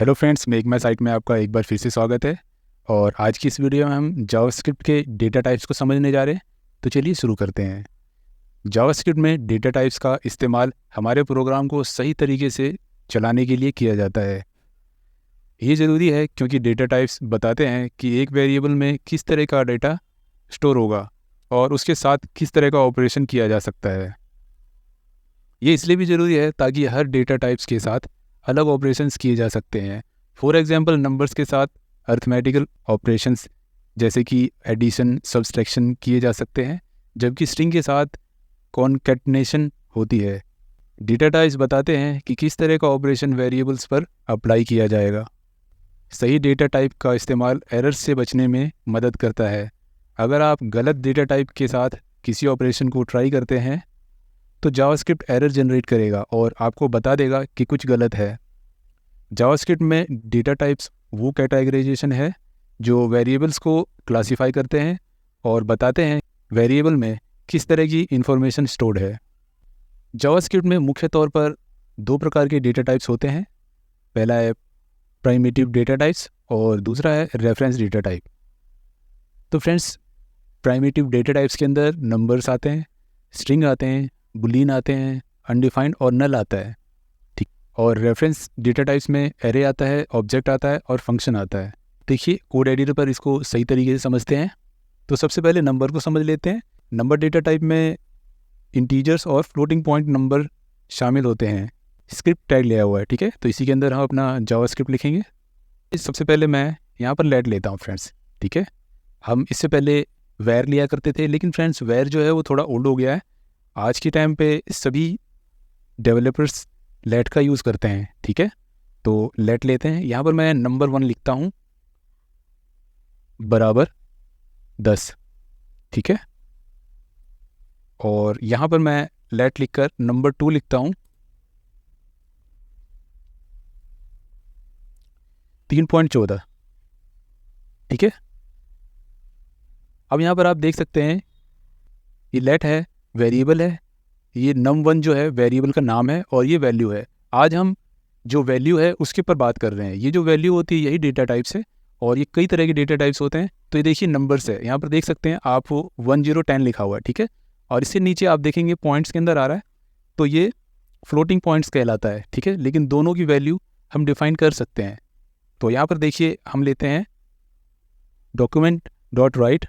Hello friends, make माई site में आपका एक बार फिर से स्वागत है। और आज की इस वीडियो में हम जावास्क्रिप्ट के डेटा टाइप्स को समझने जा रहे हैं। तो चलिए शुरू करते हैं। जावास्क्रिप्ट में डेटा टाइप्स का इस्तेमाल हमारे प्रोग्राम को सही तरीके से चलाने के लिए किया जाता है। ये ज़रूरी है क्योंकि डेटा टाइप्स बताते हैं कि एक वेरिएबल में किस तरह का डेटा स्टोर होगा और उसके साथ किस तरह का ऑपरेशन किया जा सकता है। ये इसलिए भी ज़रूरी है ताकि हर डेटा टाइप्स के साथ अलग ऑपरेशंस किए जा सकते हैं। फॉर एग्जांपल, नंबर्स के साथ अर्थमेटिकल ऑपरेशंस जैसे कि एडिशन, सब्सट्रैक्शन किए जा सकते हैं, जबकि स्ट्रिंग के साथ कॉन्कैटिनेशन होती है। डेटा टाइप्स बताते हैं कि किस तरह का ऑपरेशन वेरिएबल्स पर अप्लाई किया जाएगा। सही डेटा टाइप का इस्तेमाल एरर्स से बचने में मदद करता है। अगर आप गलत डेटा टाइप के साथ किसी ऑपरेशन को ट्राई करते हैं तो जावास्क्रिप्ट एरर जनरेट करेगा और आपको बता देगा कि कुछ गलत है। जावास्क्रिप्ट में डेटा टाइप्स वो कैटेगराइजेशन है जो वेरिएबल्स को क्लासिफाई करते हैं और बताते हैं वेरिएबल में किस तरह की इंफॉर्मेशन स्टोर्ड है। जावास्क्रिप्ट में मुख्य तौर पर दो प्रकार के डेटा टाइप्स होते हैं। पहला है प्राइमिटिव डेटा टाइप्स और दूसरा है रेफरेंस डेटा टाइप। तो फ्रेंड्स, प्राइमिटिव डेटा टाइप्स के अंदर नंबर्स आते हैं, स्ट्रिंग आते हैं, बुलियन आते हैं, अनडिफाइंड और नल आता है। ठीक। और रेफरेंस डेटा टाइप्स में एरे आता है, ऑब्जेक्ट आता है और फंक्शन आता है। देखिए, कोड एडिटर पर इसको सही तरीके से समझते हैं। तो सबसे पहले नंबर को समझ लेते हैं। नंबर डेटा टाइप में इंटीजर्स और फ्लोटिंग पॉइंट नंबर शामिल होते हैं। स्क्रिप्ट टैग लिया हुआ है, ठीक है। तो इसी के अंदर हम अपना जावास्क्रिप्ट लिखेंगे। सबसे पहले मैं यहाँ पर लेट लेता हूँ फ्रेंड्स, ठीक है। हम इससे पहले वैर लिया करते थे, लेकिन फ्रेंड्स वैर जो है वो थोड़ा ओल्ड हो गया है। आज के टाइम पे सभी डेवलपर्स लेट का यूज़ करते हैं, ठीक है। तो लेट लेते हैं। यहाँ पर मैं नंबर 1 लिखता हूँ बराबर 10, ठीक है। और यहाँ पर मैं लेट लिखकर नंबर 2 लिखता हूँ 3.14, ठीक है। अब यहाँ पर आप देख सकते हैं ये लेट है, वेरिएबल है। ये num1 जो है वेरिएबल का नाम है और ये वैल्यू है। आज हम जो वैल्यू है उसके ऊपर बात कर रहे हैं। ये जो वैल्यू होती है यही डेटा टाइप्स है और ये कई तरह के डेटा टाइप्स होते हैं। तो ये देखिए नंबर्स है, यहाँ पर देख सकते हैं आप 1010 लिखा हुआ है, ठीक है। और इससे नीचे आप देखेंगे पॉइंट्स के अंदर आ रहा है, तो ये फ्लोटिंग पॉइंट्स कहलाता है, ठीक है। लेकिन दोनों की वैल्यू हम डिफाइन कर सकते हैं। तो यहाँ पर देखिए हम लेते हैं डॉक्यूमेंट डॉट राइट,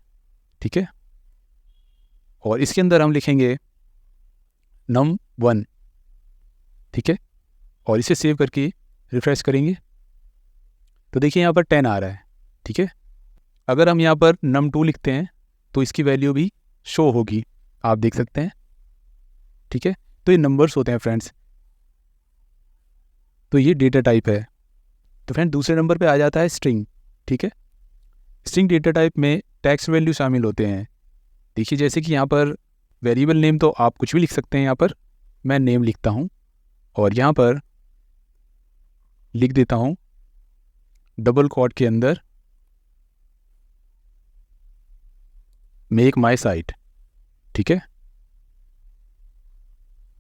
ठीक है। और इसके अंदर हम लिखेंगे num1, ठीक है। और इसे सेव करके रिफ्रेश करेंगे तो देखिए यहाँ पर 10 आ रहा है, ठीक है। अगर हम यहाँ पर num2 लिखते हैं तो इसकी वैल्यू भी शो होगी, आप देख सकते हैं, ठीक है। तो ये नंबर्स होते हैं फ्रेंड्स। तो ये डेटा टाइप है। तो फ्रेंड दूसरे नंबर पे आ जाता है स्ट्रिंग, ठीक है। स्ट्रिंग डेटा टाइप में टेक्स्ट वैल्यू शामिल होते हैं। देखिए जैसे कि यहाँ पर वेरिएबल नेम तो आप कुछ भी लिख सकते हैं। यहाँ पर मैं नेम लिखता हूँ और यहाँ पर लिख देता हूँ डबल कोट के अंदर मेक माई साइट, ठीक है।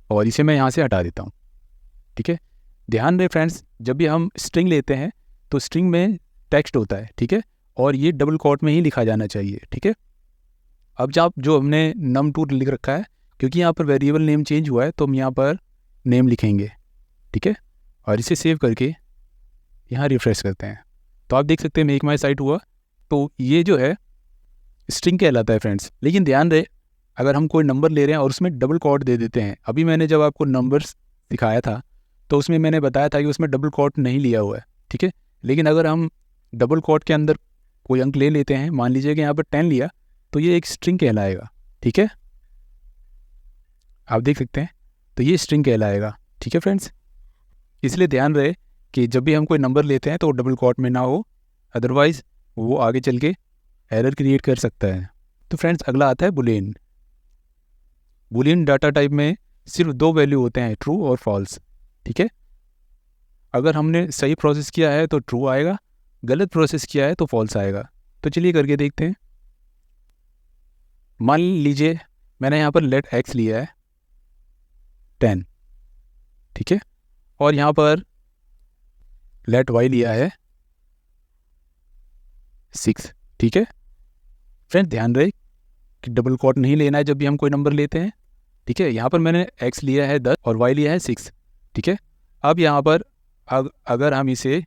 और इसे मैं यहाँ से हटा देता हूँ, ठीक है। ध्यान रहे फ्रेंड्स, जब भी हम स्ट्रिंग लेते हैं तो स्ट्रिंग में टेक्स्ट होता है, ठीक है। और ये डबल कोट में ही लिखा जाना चाहिए, ठीक है। अब जब जो हमने num2 लिख रखा है, क्योंकि यहाँ पर वेरिएबल नेम चेंज हुआ है तो हम यहाँ पर नेम लिखेंगे, ठीक है। और इसे सेव करके यहाँ रिफ्रेश करते हैं तो आप देख सकते हैं मेक माई साइट हुआ। तो ये जो है स्ट्रिंग कहलाता है फ्रेंड्स। लेकिन ध्यान रहे, अगर हम कोई नंबर ले रहे हैं और उसमें डबल कोट दे देते हैं, अभी मैंने जब आपको नंबर्स दिखाया था तो उसमें मैंने बताया था कि उसमें डबल कोट नहीं लिया हुआ है, ठीक है। लेकिन अगर हम डबल कोट के अंदर कोई अंक ले लेते हैं, मान लीजिए कि यहाँ पर 10 लिया, तो ये एक स्ट्रिंग कहलाएगा, ठीक है। आप देख सकते हैं, तो ये स्ट्रिंग कहलाएगा, ठीक है फ्रेंड्स। इसलिए ध्यान रहे कि जब भी हम कोई नंबर लेते हैं तो डबल कोट में ना हो, अदरवाइज़ वो आगे चल के एरर क्रिएट कर सकता है। तो फ्रेंड्स अगला आता है बुलियन। बुलियन डाटा टाइप में सिर्फ 2 वैल्यू होते हैं, ट्रू और फॉल्स, ठीक है। अगर हमने सही प्रोसेस किया है तो ट्रू आएगा, गलत प्रोसेस किया है तो फॉल्स आएगा। तो चलिए करके देखते हैं। मान लीजिए मैंने यहाँ पर लेट एक्स लिया है 10, ठीक है। और यहाँ पर लेट वाई लिया है 6, ठीक है फ्रेंड। ध्यान रहे कि डबल कोट नहीं लेना है जब भी हम कोई नंबर लेते हैं, ठीक है। यहाँ पर मैंने x लिया है 10 और y लिया है 6, ठीक है। अब यहाँ पर अगर हम इसे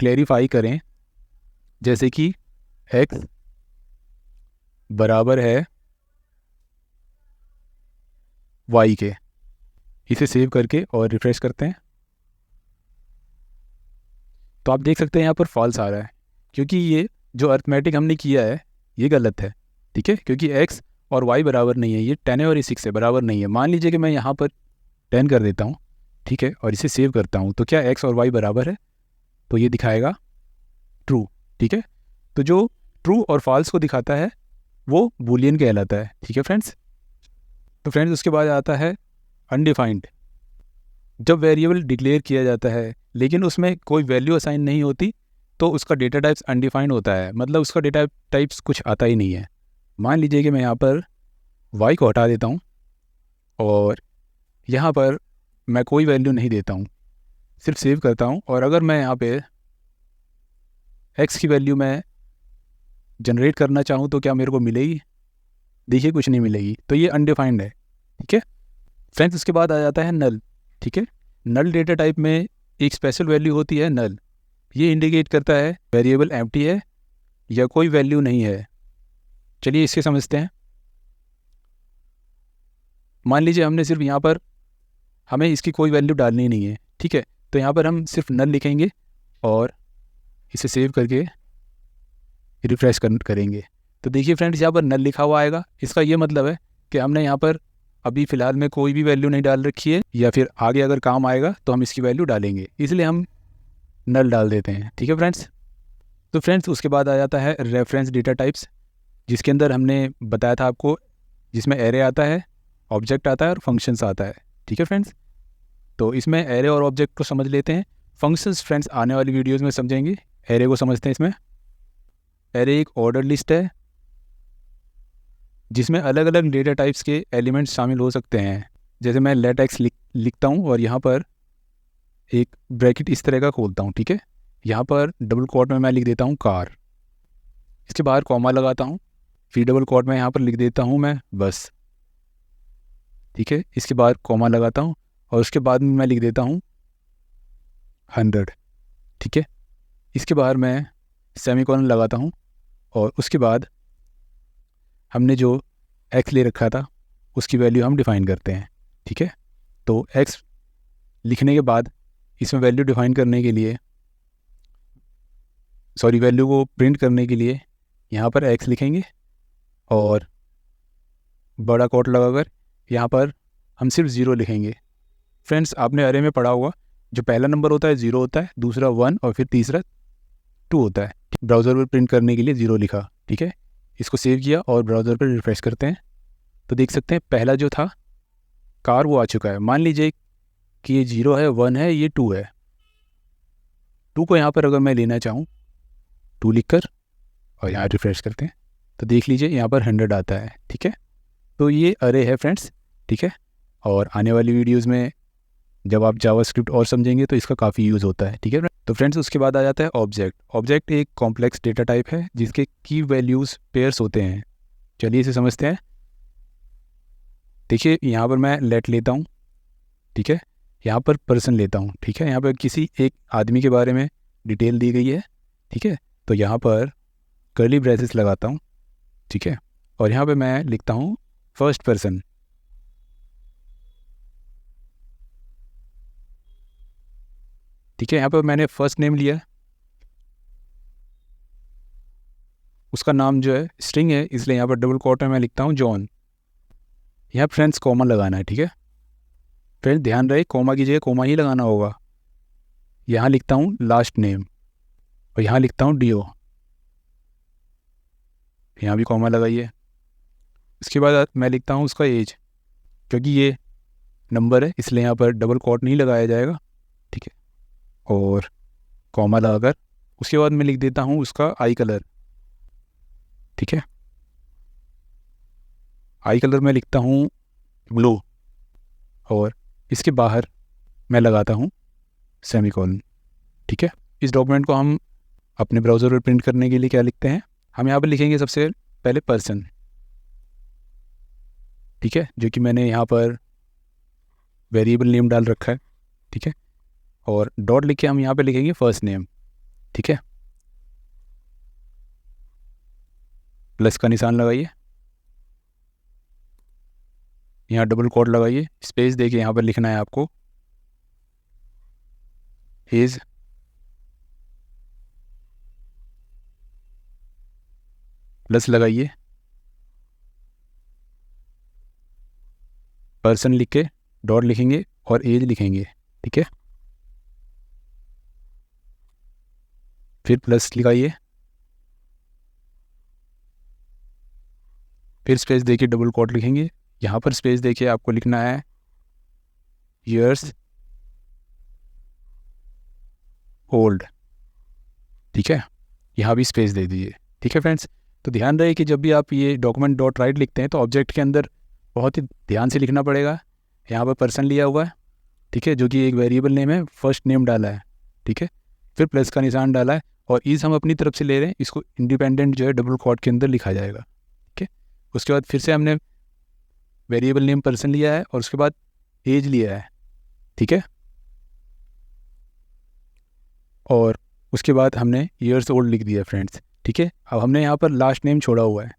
क्लेरिफाई करें, जैसे कि x बराबर है y के, इसे सेव करके और रिफ्रेश करते हैं, तो आप देख सकते हैं यहाँ पर फॉल्स आ रहा है, क्योंकि ये जो अर्थमेटिक हमने किया है ये गलत है, ठीक है। क्योंकि x और y बराबर नहीं है, ये 10 है और ये 6 है, बराबर नहीं है। मान लीजिए कि मैं यहाँ पर 10 कर देता हूँ, ठीक है, और इसे सेव करता हूँ, तो क्या x और y बराबर है? तो ये दिखाएगा ट्रू, ठीक है। तो जो ट्रू और फॉल्स को दिखाता है वो बूलियन कहलाता है, ठीक है फ्रेंड्स। तो फ्रेंड्स उसके बाद आता है अनडिफाइंड। जब वेरिएबल डिक्लेयर किया जाता है लेकिन उसमें कोई वैल्यू असाइन नहीं होती तो उसका डेटा टाइप्स अनडिफाइंड होता है, मतलब उसका डेटा टाइप्स कुछ आता ही नहीं है। मान लीजिए कि मैं यहाँ पर y को हटा देता हूँ और यहाँ पर मैं कोई वैल्यू नहीं देता हूँ, सिर्फ सेव करता हूँ, और अगर मैं यहाँ पे x की वैल्यू मैं जनरेट करना चाहूँ तो क्या मेरे को मिलेगी? देखिए कुछ नहीं मिलेगी, तो ये अनडिफाइंड है, ठीक है फ्रेंड्स। उसके बाद आ जाता है नल, ठीक है। नल डेटा टाइप में एक स्पेशल वैल्यू होती है नल, ये इंडिकेट करता है वेरिएबल एम्प्टी है या कोई वैल्यू नहीं है। चलिए इसके समझते हैं। मान लीजिए हमने सिर्फ यहाँ पर हमें इसकी कोई वैल्यू डालनी नहीं है, ठीक है, तो यहाँ पर हम सिर्फ नल लिखेंगे और इसे सेव करके रिफ्रेश करेंगे, तो देखिए फ्रेंड्स यहाँ पर नल लिखा हुआ आएगा। इसका ये मतलब है कि हमने यहाँ पर अभी फ़िलहाल में कोई भी वैल्यू नहीं डाल रखी है, या फिर आगे अगर काम आएगा तो हम इसकी वैल्यू डालेंगे, इसलिए हम नल डाल देते हैं, ठीक है फ्रेंड्स। तो फ्रेंड्स उसके बाद आ जाता है रेफरेंस डेटा टाइप्स, जिसके अंदर हमने बताया था आपको, जिसमें एरे आता है, ऑब्जेक्ट आता है और फंक्शंस आता है, ठीक है फ्रेंड्स। तो इसमें एरे और ऑब्जेक्ट को समझ लेते हैं। फंक्शंस फ्रेंड्स आने वाली वीडियोज़ में समझेंगे। एरे को समझते हैं। इसमें एरे एक ऑर्डर लिस्ट है जिसमें अलग अलग डेटा टाइप्स के एलिमेंट्स शामिल हो सकते हैं। जैसे मैं लेट एक्स लिखता हूँ और यहाँ पर एक ब्रैकेट इस तरह का खोलता हूँ, ठीक है। यहाँ पर डबल कोट में मैं लिख देता हूँ कार, इसके बाहर कॉमा लगाता हूँ, फिर डबल कोट में यहाँ पर लिख देता हूँ मैं बस, ठीक है। इसके बाद कॉमा लगाता हूँ और उसके बाद में मैं लिख देता हूँ 100, ठीक है। इसके बाहर मैं सेमीकोलन लगाता हूँ और उसके बाद हमने जो x ले रखा था उसकी वैल्यू हम डिफ़ाइन करते हैं, ठीक है। तो x लिखने के बाद इसमें वैल्यू डिफ़ाइन करने के लिए, वैल्यू को प्रिंट करने के लिए यहाँ पर x लिखेंगे और बड़ा कोट लगाकर यहाँ पर हम सिर्फ 0 लिखेंगे। फ्रेंड्स आपने अरे में पढ़ा होगा, जो पहला नंबर होता है 0 होता है, दूसरा 1 और फिर तीसरा 2 होता है। ब्राउज़र पर प्रिंट करने के लिए 0 लिखा, ठीक है। इसको सेव किया और ब्राउज़र पर रिफ्रेश करते हैं तो देख सकते हैं पहला जो था कार वो आ चुका है। मान लीजिए कि ये 0 है, 1 है, ये 2 है। 2 को यहाँ पर अगर मैं लेना चाहूँ 2 लिखकर और यहाँ रिफ्रेश करते हैं तो देख लीजिए यहाँ पर 100 आता है, ठीक है। तो ये अरे है फ्रेंड्स, ठीक है। और आने वाली वीडियोज़ में जब आप जावास्क्रिप्ट और समझेंगे तो इसका काफ़ी यूज़ होता है, ठीक है। तो फ्रेंड्स उसके बाद आ जाता है ऑब्जेक्ट। ऑब्जेक्ट एक कॉम्प्लेक्स डेटा टाइप है जिसके की वैल्यूज़ पेयर्स होते हैं। चलिए इसे समझते हैं। देखिए यहाँ पर मैं लेट लेता हूँ, ठीक है, यहाँ पर पर्सन लेता हूँ, ठीक है। यहाँ पर किसी एक आदमी के बारे में डिटेल दी गई है, ठीक है। तो यहाँ पर कर्ली ब्रेसेस लगाता हूँ, ठीक है, और यहाँ पर मैं लिखता हूँ फर्स्ट पर्सन, ठीक है। यहाँ पर मैंने फर्स्ट नेम लिया, उसका नाम जो है स्ट्रिंग है, इसलिए यहाँ पर डबल कोट में मैं लिखता हूँ जॉन। यहाँ फ्रेंड्स कॉमा लगाना है, ठीक है। फ्रेंड्स ध्यान रहे कॉमा की जगह कॉमा ही लगाना होगा। यहाँ लिखता हूँ लास्ट नेम और यहाँ लिखता हूँ डीओ, यहाँ भी कॉमा लगाइए। इसके बाद मैं लिखता हूँ उसका एज, क्योंकि ये नंबर है इसलिए यहाँ पर डबल कोट नहीं लगाया जाएगा, ठीक है, और कॉमा लगाकर उसके बाद मैं लिख देता हूँ उसका आई कलर, ठीक है। आई कलर में लिखता हूँ ब्लू और इसके बाहर मैं लगाता हूँ सेमीकोलन, ठीक है। इस डॉक्यूमेंट को हम अपने ब्राउज़र पर प्रिंट करने के लिए क्या लिखते हैं, हम यहाँ पर लिखेंगे सबसे पहले पर्सन, ठीक है, जो कि मैंने यहाँ पर वेरिएबल नेम डाल रखा है, ठीक है। और डॉट लिख के हम यहाँ पे लिखेंगे फर्स्ट नेम, ठीक है। प्लस का निशान लगाइए, यहाँ डबल कोट लगाइए, स्पेस देके यहाँ पर लिखना है आपको हिज प्लस लगाइए, पर्सन लिख के डॉट लिखेंगे और एज लिखेंगे, ठीक है। फिर प्लस लगाइए, फिर स्पेस देके डबल कोट लिखेंगे, यहाँ पर स्पेस देके आपको लिखना है ईयर्स ओल्ड, ठीक है। यहाँ भी स्पेस दे दीजिए, ठीक है फ्रेंड्स। तो ध्यान रहे कि जब भी आप ये डॉक्यूमेंट डॉट राइट लिखते हैं तो ऑब्जेक्ट के अंदर बहुत ही ध्यान से लिखना पड़ेगा। यहाँ पर पर्सन लिया हुआ है, ठीक है, जो कि एक वेरिएबल नेम है, फर्स्ट नेम डाला है, ठीक है। फिर प्लस का निशान डाला है और इस हम अपनी तरफ से ले रहे हैं, इसको इंडिपेंडेंट जो है डबल कोट के अंदर लिखा जाएगा, ठीक है। उसके बाद फिर से हमने वेरिएबल नेम पर्सन लिया है और उसके बाद एज लिया है, ठीक है। और उसके बाद हमने ईयर्स ओल्ड लिख दिया फ्रेंड्स, ठीक है। अब हमने यहाँ पर लास्ट नेम छोड़ा हुआ है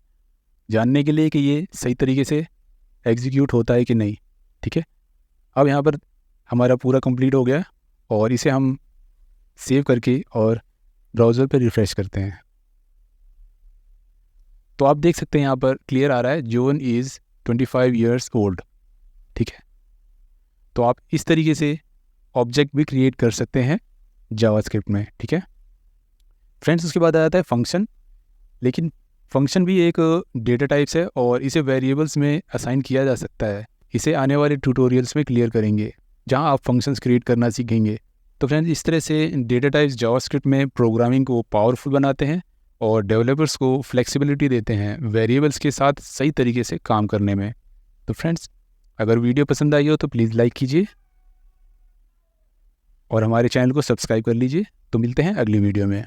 जानने के लिए कि ये सही तरीके से एग्जीक्यूट होता है कि नहीं, ठीक है। अब यहाँ पर हमारा पूरा कंप्लीट हो गया और इसे हम सेव करके और ब्राउज़र पर रिफ़्रेश करते हैं तो आप देख सकते हैं यहाँ पर क्लियर आ रहा है जॉन इज़ 25 ईयर्स ओल्ड, ठीक है। तो आप इस तरीके से ऑब्जेक्ट भी क्रिएट कर सकते हैं जावास्क्रिप्ट में, ठीक है फ्रेंड्स। उसके बाद आ जाता है फंक्शन, लेकिन फंक्शन भी एक डेटा टाइप्स है और इसे वेरिएबल्स में असाइन किया जा सकता है। इसे आने वाले ट्यूटोरियल्स में क्लियर करेंगे जहां आप फंक्शंस क्रिएट करना सीखेंगे। तो फ्रेंड्स इस तरह से डेटा टाइप्स जावास्क्रिप्ट में प्रोग्रामिंग को पावरफुल बनाते हैं और डेवलपर्स को फ्लेक्सिबिलिटी देते हैं वेरिएबल्स के साथ सही तरीके से काम करने में। तो फ्रेंड्स अगर वीडियो पसंद आई हो तो प्लीज़ लाइक कीजिए और हमारे चैनल को सब्सक्राइब कर लीजिए। तो मिलते हैं अगली वीडियो में।